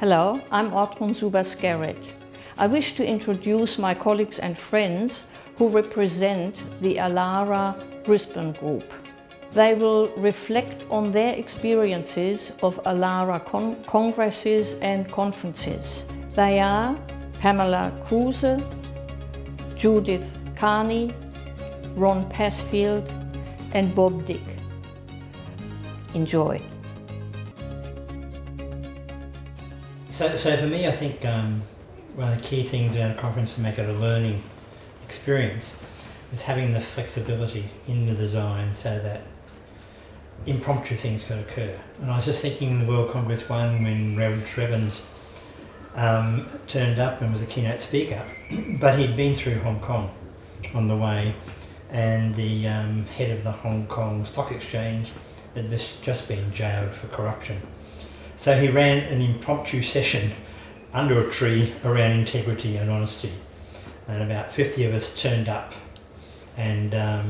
Hello, I'm Ortrun Subas-Garrett. I wish to introduce my colleagues and friends who represent the ALARA Brisbane Group. They will reflect on their experiences of ALARA congresses and conferences. They are Pamela Kruse, Judith Carney, Ron Passfield and Bob Dick. Enjoy. So for me, I think one of the key things about a conference to make it a learning experience is having the flexibility in the design so that impromptu things could occur. And I was just thinking in the World Congress 1 when Reverend Trevens turned up and was a keynote speaker, but he'd been through Hong Kong on the way, and the head of the Hong Kong Stock Exchange had just been jailed for corruption. So he ran an impromptu session under a tree around integrity and honesty. And about 50 of us turned up, and a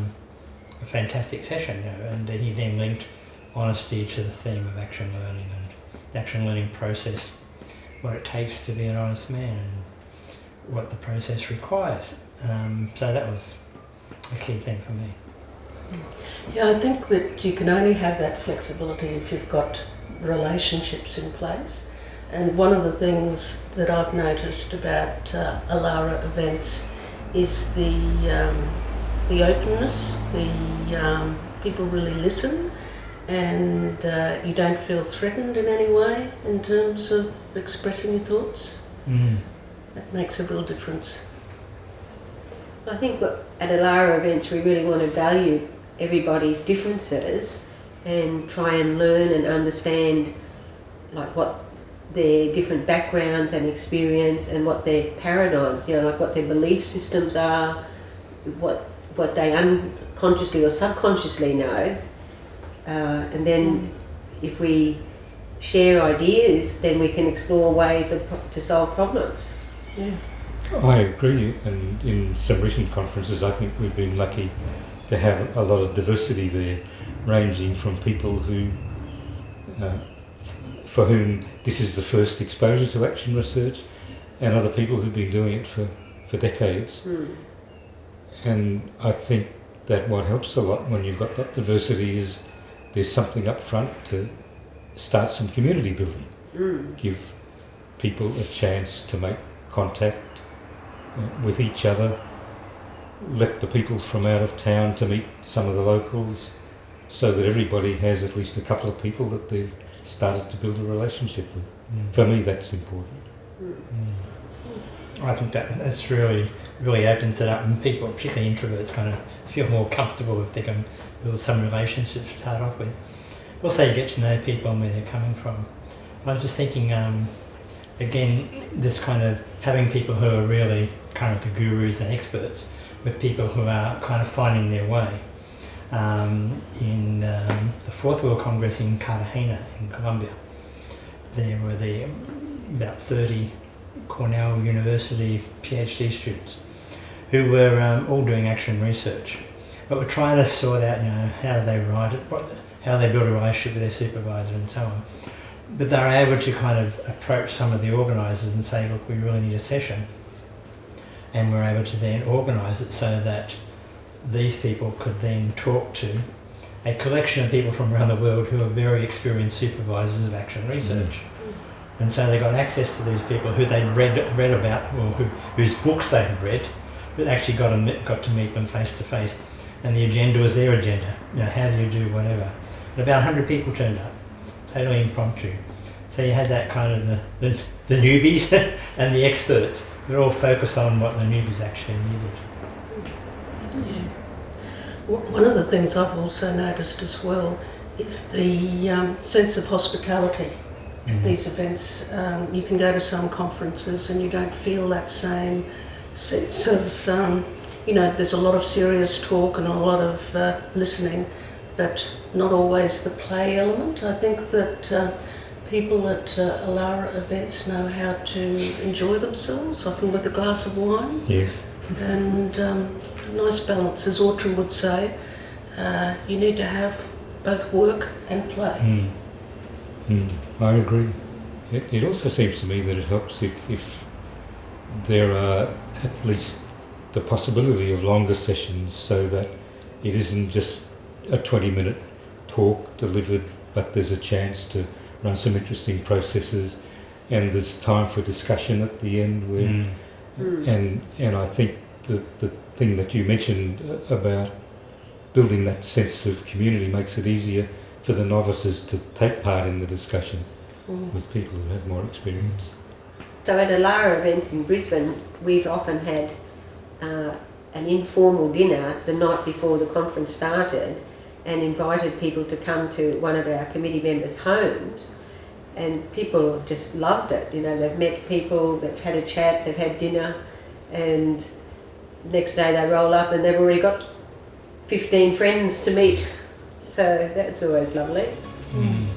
fantastic session, and he then linked honesty to the theme of action learning and the action learning process, what it takes to be an honest man and what the process requires. So that was a key thing for me. Yeah, I think that you can only have that flexibility if you've got relationships in place. And one of the things that I've noticed about ALARA events is the openness, the people really listen, and you don't feel threatened in any way in terms of expressing your thoughts. That makes a real difference. I think at ALARA events we really want to value everybody's differences and try and learn and understand like what their different backgrounds and experience and what their paradigms, like what their belief systems are, what they unconsciously or subconsciously know, and then if we share ideas, then we can explore ways to solve problems. Yeah. I agree, and in some recent conferences I think we've been lucky to have a lot of diversity there, ranging from people who, for whom this is the first exposure to action research, and other people who've been doing it for decades. And I think that what helps a lot when you've got that diversity is there's something up front to start some community building. Give people a chance to make contact with each other, let the people from out of town to meet some of the locals, so that everybody has at least a couple of people that they've started to build a relationship with. For me, that's important. I think that's really opens it up, and people, particularly introverts, kind of feel more comfortable if they can build some relationships to start off with. Also, you get to know people and where they're coming from. I was just thinking, again, this kind of having people who are really kind of the gurus and experts with people who are kind of finding their way. In the Fourth World Congress in Cartagena in Colombia, there were about 30 Cornell University PhD students who were all doing action research, but were trying to sort out, how do they write it, how they build a relationship with their supervisor and so on. But they were able to kind of approach some of the organisers and say, look, we really need a session. And we're able to then organise it so that these people could then talk to a collection of people from around the world who are very experienced supervisors of action research. And so they got access to these people who they'd read about, or whose books they had read, but actually got to meet them face to face. And the agenda was their agenda. How do you do whatever? And about 100 people turned up, totally impromptu. So you had that kind of the newbies and the experts. They're all focused on what the newbies actually needed. Yeah. One of the things I've also noticed as well is the sense of hospitality at these events. You can go to some conferences and you don't feel that same sense of, there's a lot of serious talk and a lot of listening, but not always the play element. I think that people at ALARA events know how to enjoy themselves, often with a glass of wine. Yes. And nice balance, as Ortrun would say. You need to have both work and play. I agree. It also seems to me that it helps if there are at least the possibility of longer sessions, so that it isn't just a 20-minute talk delivered, but there's a chance to run some interesting processes, and there's time for discussion at the end. Where, and I think the thing that you mentioned about building that sense of community makes it easier for the novices to take part in the discussion with people who have more experience. So at ALARA events in Brisbane, we've often had an informal dinner the night before the conference started, and invited people to come to one of our committee members' homes, and people have just loved it. You know, they've met people, they've had a chat, they've had dinner, and next day they roll up and they've already got 15 friends to meet. So that's always lovely. Mm.